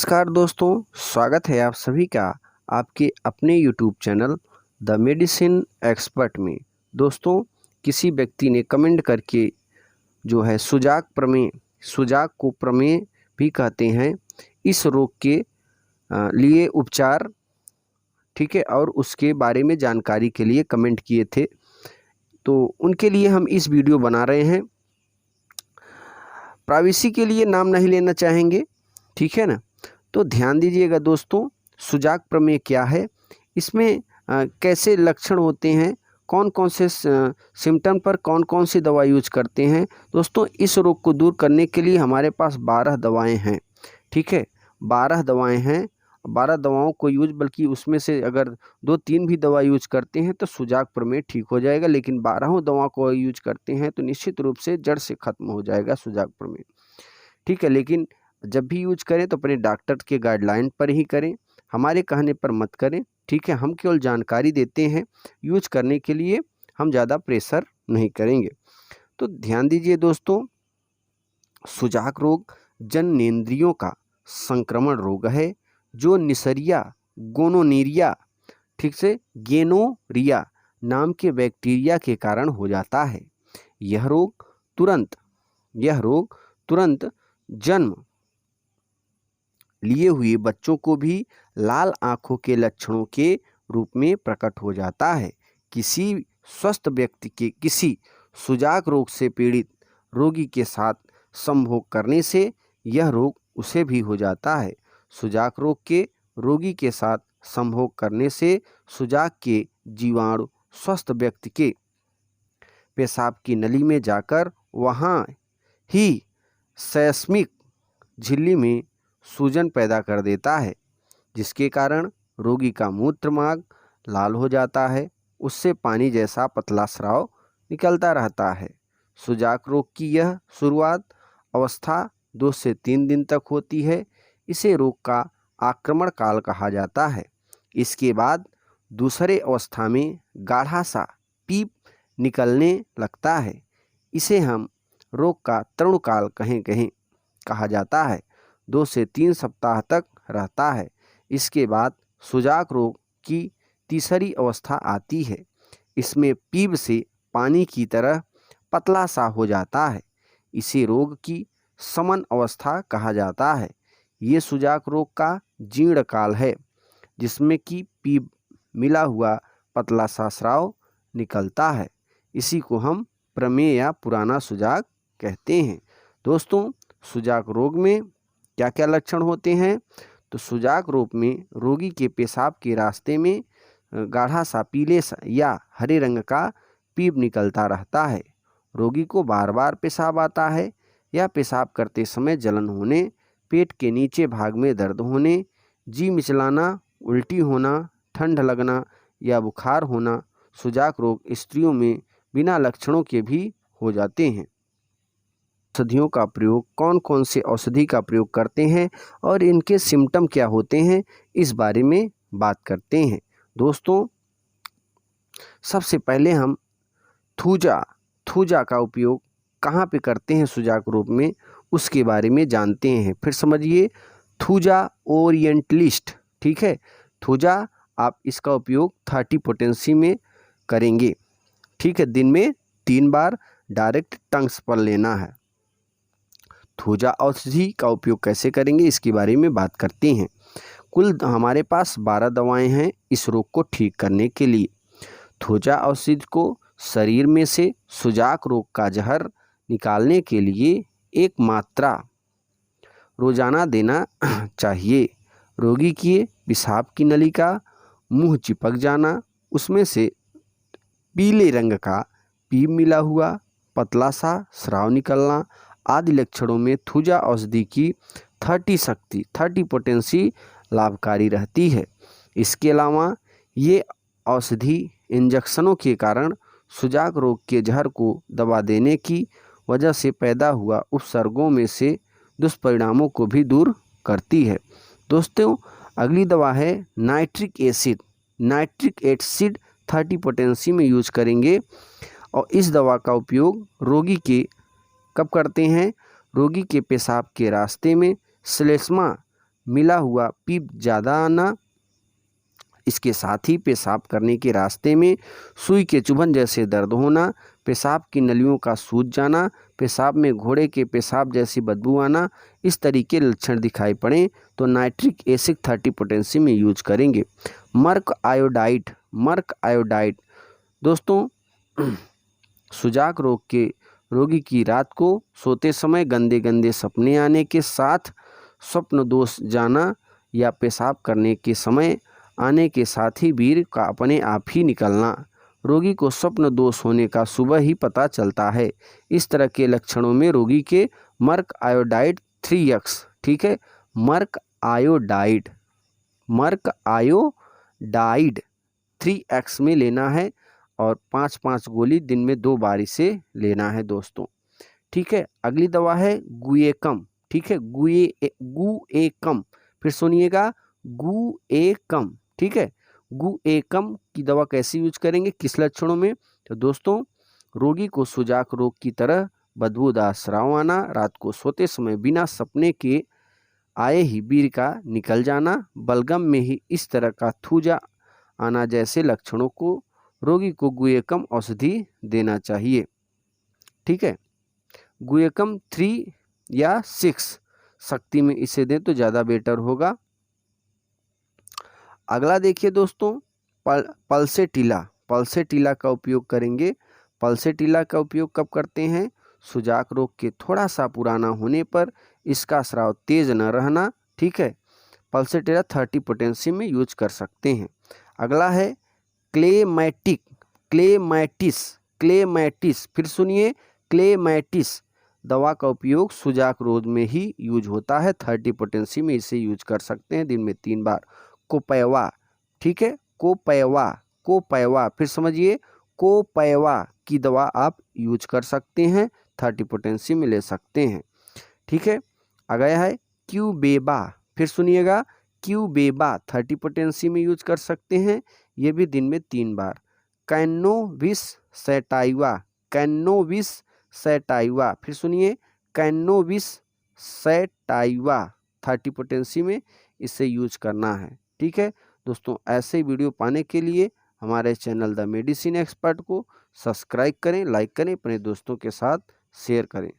नमस्कार दोस्तों, स्वागत है आप सभी का आपके अपने YouTube channel the medicine expert में। दोस्तों, किसी व्यक्ति ने कमेंट करके जो है सुजाक को प्रमेय भी कहते हैं, इस रोग के लिए उपचार, ठीक है, और उसके बारे में जानकारी के लिए कमेंट किए थे, तो उनके लिए हम इस वीडियो बना रहे हैं। प्राइवेसी के लिए नाम नहीं लेना चाहेंगे, ठीक है ना। तो ध्यान दीजिएगा दोस्तों, सुजाक प्रमेय क्या है, इसमें कैसे लक्षण होते हैं, कौन कौन से सिम्टम पर कौन कौन सी दवा यूज करते हैं। दोस्तों, इस रोग को दूर करने के लिए हमारे पास 12 दवाएं हैं, ठीक है, 12 दवाएं हैं। 12 दवाओं को यूज, बल्कि उसमें से अगर 2-3 भी दवा यूज करते हैं तो सुजाक प्रमेय ठीक हो जाएगा, लेकिन 12 दवा को यूज करते हैं तो निश्चित रूप से जड़ से खत्म हो जाएगा सुजाक प्रमेय, ठीक है। लेकिन जब भी यूज करें तो अपने डॉक्टर के गाइडलाइन पर ही करें, हमारे कहने पर मत करें, ठीक है। हम केवल जानकारी देते हैं, यूज करने के लिए हम ज़्यादा प्रेशर नहीं करेंगे। तो ध्यान दीजिए दोस्तों, सुजाक रोग जननेंद्रियों का संक्रमण रोग है जो निसरिया गोनोनीरिया, ठीक से गेनोरिया नाम के बैक्टीरिया के कारण हो जाता है। यह रोग तुरंत जन्म लिए हुए बच्चों को भी लाल आंखों के लक्षणों के रूप में प्रकट हो जाता है। किसी स्वस्थ व्यक्ति के किसी सुजाक रोग से पीड़ित रोगी के साथ संभोग करने से यह रोग उसे भी हो जाता है। सुजाक रोग के रोगी के साथ संभोग करने से सुजाक के जीवाणु स्वस्थ व्यक्ति के पेशाब की नली में जाकर वहाँ ही सेस्मिक झिल्ली में सूजन पैदा कर देता है, जिसके कारण रोगी का मूत्र मार्ग लाल हो जाता है, उससे पानी जैसा पतला स्राव निकलता रहता है। सुजाक रोग की यह शुरुआत अवस्था 2 से 3 दिन तक होती है। इसे रोग का आक्रमण काल कहा जाता है। इसके बाद दूसरे अवस्था में गाढ़ा सा पीप निकलने लगता है। इसे हम रोग का तरुणकाल कहा जाता है। 2 से 3 सप्ताह तक रहता है। इसके बाद सुजाक रोग की तीसरी अवस्था आती है। इसमें पीप से पानी की तरह पतला सा हो जाता है। इसे रोग की समन अवस्था कहा जाता है। ये सुजाक रोग का जीर्ण काल है, जिसमें कि पीप मिला हुआ पतला सा स्राव निकलता है। इसी को हम प्रमेय या पुराना सुजाक कहते हैं। दोस्तों, सुजाक रोग में क्या क्या लक्षण होते हैं? तो सुजाक रोग में रोगी के पेशाब के रास्ते में गाढ़ा सा पीले या हरे रंग का पीप निकलता रहता है। रोगी को बार बार पेशाब आता है या पेशाब करते समय जलन होने, पेट के नीचे भाग में दर्द होने, जी मिचलाना, उल्टी होना, ठंड लगना या बुखार होना। सुजाक रोग स्त्रियों में बिना लक्षणों के भी हो जाते हैं। औषधियों का प्रयोग, कौन कौन से औषधि का प्रयोग करते हैं और इनके सिम्टम क्या होते हैं, इस बारे में बात करते हैं। दोस्तों, सबसे पहले हम थूजा का उपयोग कहाँ पे करते हैं सुजाक रोग में, उसके बारे में जानते हैं। फिर समझिए, थूजा ओरिएंटलिस्ट, ठीक है। थूजा आप इसका उपयोग 30 पोटेंसी में करेंगे, ठीक है। दिन में 3 बार डायरेक्ट टंग्स पर लेना है। थूजा औषधि का उपयोग कैसे करेंगे, इसके बारे में बात करते हैं। कुल हमारे पास 12 दवाएं हैं इस रोग को ठीक करने के लिए। थूजा औषधि को शरीर में से सुजाक रोग का जहर निकालने के लिए 1 मात्रा रोजाना देना चाहिए। रोगी की पेशाब की नली का मुंह चिपक जाना, उसमें से पीले रंग का पीप मिला हुआ पतला सा स्राव निकलना आदि लक्षणों में थूजा औषधि की 30 पोटेंसी लाभकारी रहती है। इसके अलावा ये औषधि इंजेक्शनों के कारण सुजाक रोग के जहर को दबा देने की वजह से पैदा हुआ उपसर्गों में से दुष्परिणामों को भी दूर करती है। दोस्तों, अगली दवा है नाइट्रिक एसिड। 30 पोटेंसी में यूज करेंगे और इस दवा का उपयोग रोगी के कब करते हैं? रोगी के पेशाब के रास्ते में श्लेष्मा मिला हुआ पीप ज़्यादा आना, इसके साथ ही पेशाब करने के रास्ते में सुई के चुभन जैसे दर्द होना, पेशाब की नलियों का सूज जाना, पेशाब में घोड़े के पेशाब जैसी बदबू आना, इस तरीके लक्षण दिखाई पड़ें तो नाइट्रिक एसिड 30 पोटेंशियम में यूज करेंगे। मर्क आयोडाइड दोस्तों सुजाक रोग के रोगी की रात को सोते समय गंदे गंदे सपने आने के साथ स्वप्न दोष जाना या पेशाब करने के समय आने के साथ ही वीर्य का अपने आप ही निकलना, रोगी को स्वप्न दोष होने का सुबह ही पता चलता है। इस तरह के लक्षणों में रोगी के मर्क आयोडाइड 3x, ठीक है, मर्क आयोडाइड 3x में लेना है और 5-5 गोली दिन में 2 बारी से लेना है दोस्तों, ठीक है। अगली दवा है गुएकम, ठीक है, गुएकम, फिर सुनिएगा गुएकम, ठीक है। गुएकम की दवा कैसे यूज करेंगे, किस लक्षणों में, तो दोस्तों रोगी को सुजाक रोग की तरह बदबूदार स्राव आना, रात को सोते समय बिना सपने के आए ही वीर्य का निकल जाना, बलगम में ही इस तरह का थूजा आना जैसे लक्षणों को रोगी को गुएकम औषधि देना चाहिए, ठीक है। गुएकम 3 या 6 शक्ति में इसे दें तो ज़्यादा बेटर होगा। अगला देखिए दोस्तों पल्सेटिला का उपयोग करेंगे। पल्सेटिला का उपयोग कब करते हैं, सुजाक रोग के थोड़ा सा पुराना होने पर, इसका स्राव तेज न रहना, ठीक है। पल्सेटिला 30 पोटेंशियम में यूज कर सकते हैं। अगला है क्लेमैटिस, फिर सुनिए क्लेमैटिस दवा का उपयोग सुजाक रोग में ही यूज होता है, 30 पोटेंशियम में इसे यूज कर सकते हैं दिन में 3 बार। कोपैवा, ठीक है, कोपैवा, फिर समझिए कोपैवा की दवा आप यूज कर सकते हैं, 30 पोटेंशियम में ले सकते हैं, ठीक है। आ गया है क्यूबेबा, फिर सुनिएगा क्यूबेबा 30 पोटेंशियम में यूज कर सकते हैं, ये भी दिन में 3 बार। कैनोविस सैटाइवा, फिर सुनिए कैनोविस सैटाइवा 30 पोटेंशियम में इसे यूज करना है, ठीक है दोस्तों। ऐसे वीडियो पाने के लिए हमारे चैनल द मेडिसिन एक्सपर्ट को सब्सक्राइब करें, लाइक करें, अपने दोस्तों के साथ शेयर करें।